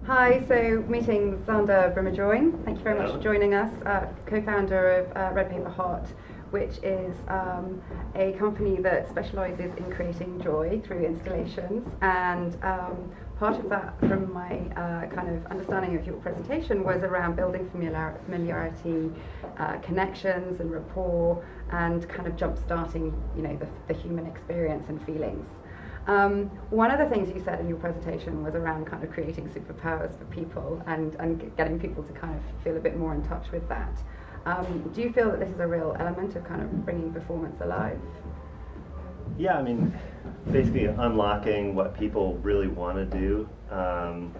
Hi, so meeting Zander Brimijoin. Thank you very much for joining us, co-founder of Red Paper Hot, which is a company that specialises in creating joy through installations. And part of that, from my kind of understanding of your presentation, was around building familiarity, connections and rapport, and kind of jump-starting, the human experience and feelings. One of the things you said in your presentation was around kind of creating superpowers for people and getting people to kind of feel a bit more in touch with that. Do you feel that this is a real element of kind of bringing performance alive? Yeah, I mean, basically unlocking what people really want to do and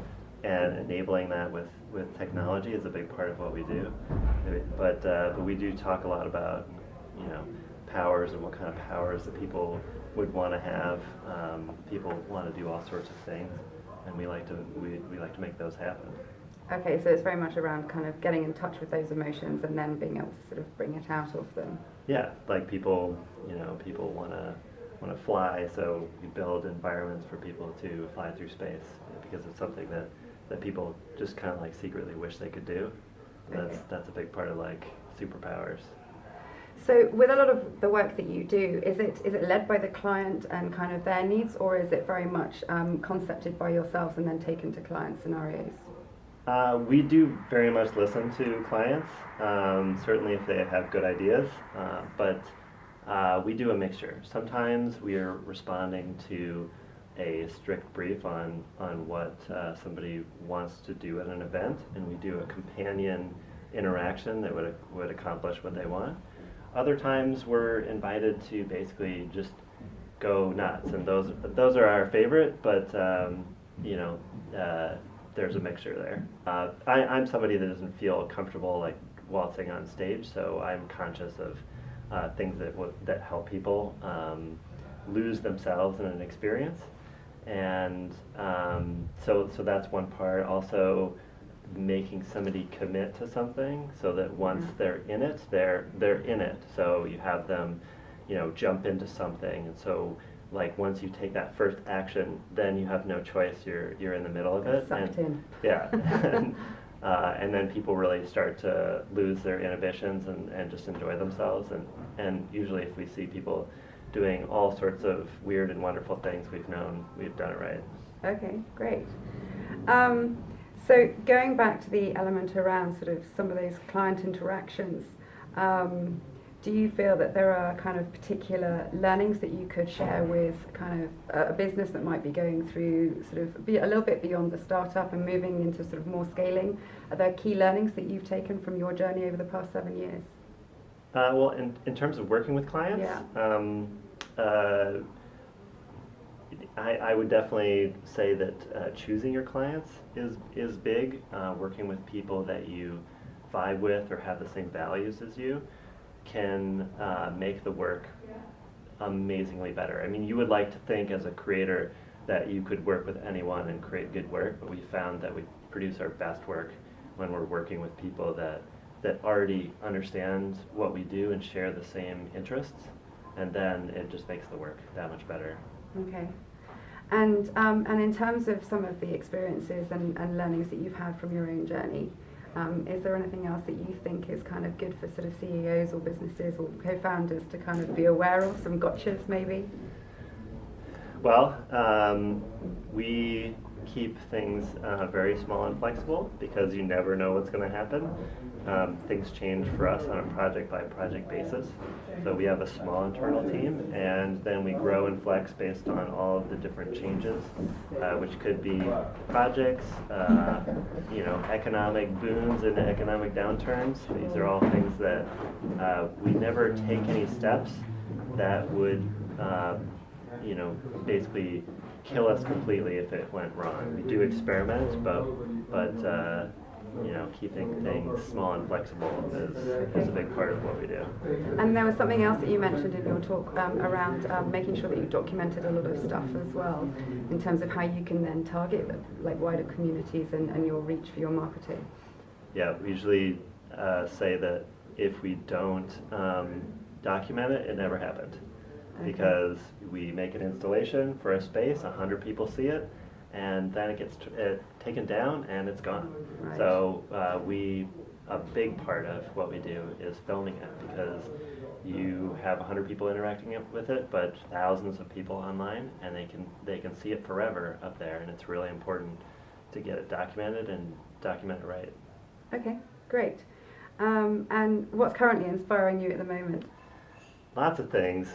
enabling that with technology is a big part of what we do. But we do talk a lot about, powers and what kind of powers that people would want to have. People want to do all sorts of things, and we like to make those happen. Okay, so it's very much around kind of getting in touch with those emotions and then being able to sort of bring it out of them. Yeah, like people want to fly, so we build environments for people to fly through space because it's something that people just kind of like secretly wish they could do. Okay. That's a big part of like superpowers. So with a lot of the work that you do, is it led by the client and kind of their needs, or is it very much concepted by yourselves and then taken to client scenarios? We do very much listen to clients, certainly if they have good ideas, but we do a mixture. Sometimes we are responding to a strict brief on what somebody wants to do at an event, and we do a companion interaction that would accomplish what they want. Other times we're invited to basically just go nuts, and those are our favorite, but there's a mixture there. I'm somebody that doesn't feel comfortable like waltzing on stage, so I'm conscious of things that help people lose themselves in an experience, and so that's one part. Also, making somebody commit to something so that once they're in it, they're in it. So you have them, jump into something, and so like once you take that first action, then you have no choice. You're in the middle of it. Sucked in. Yeah, and then people really start to lose their inhibitions and just enjoy themselves. And usually, if we see people doing all sorts of weird and wonderful things, we've known we've done it right. Okay, great. So going back to the element around sort of some of those client interactions, do you feel that there are kind of particular learnings that you could share with kind of a business that might be going through sort of a little bit beyond the startup and moving into sort of more scaling? Are there key learnings that you've taken from your journey over the past 7 years? Well, in terms of working with clients, Yeah. I would definitely say that choosing your clients is big. Working with people that you vibe with or have the same values as you can make the work amazingly better. I mean, you would like to think as a creator that you could work with anyone and create good work, but we found that we produce our best work when we're working with people that already understand what we do and share the same interests, and then it just makes the work that much better. Okay. And in terms of some of the experiences and learnings that you've had from your own journey, is there anything else that you think is kind of good for sort of CEOs or businesses or co-founders to kind of be aware of, some gotchas maybe? Well, we keep things very small and flexible because you never know what's going to happen. Things change for us on a project-by-project basis. So we have a small internal team, and then we grow and flex based on all of the different changes, which could be projects, economic booms and economic downturns. These are all things that we never take any steps that would, basically kill us completely if it went wrong. We do experiment, but keeping things small and flexible is a big part of what we do. And there was something else that you mentioned in your talk around making sure that you documented a lot of stuff as well, in terms of how you can then target like wider communities and your reach for your marketing. Yeah, we usually say that if we don't document it, it never happened. Okay. Because we make an installation for a space, 100 people see it, and then it gets taken down and it's gone. Right. So a big part of what we do is filming it, because you have 100 people interacting with it, but thousands of people online, and they can see it forever up there, and it's really important to get it documented and document it right. Okay, great. And what's currently inspiring you at the moment? Lots of things.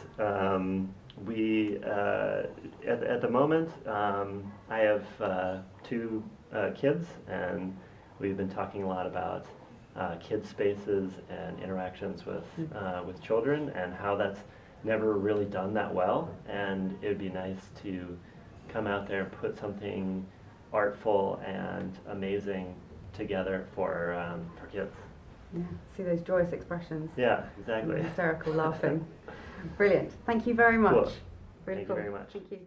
We at the moment, I have 2 kids, and we've been talking a lot about kids spaces and interactions with children, and how that's never really done that well. And it would be nice to come out there and put something artful and amazing together for kids. Yeah, see those joyous expressions. Yeah, exactly. And hysterical laughing. Brilliant. Thank you very much. Cool. Really Thank cool. you very much. Thank you.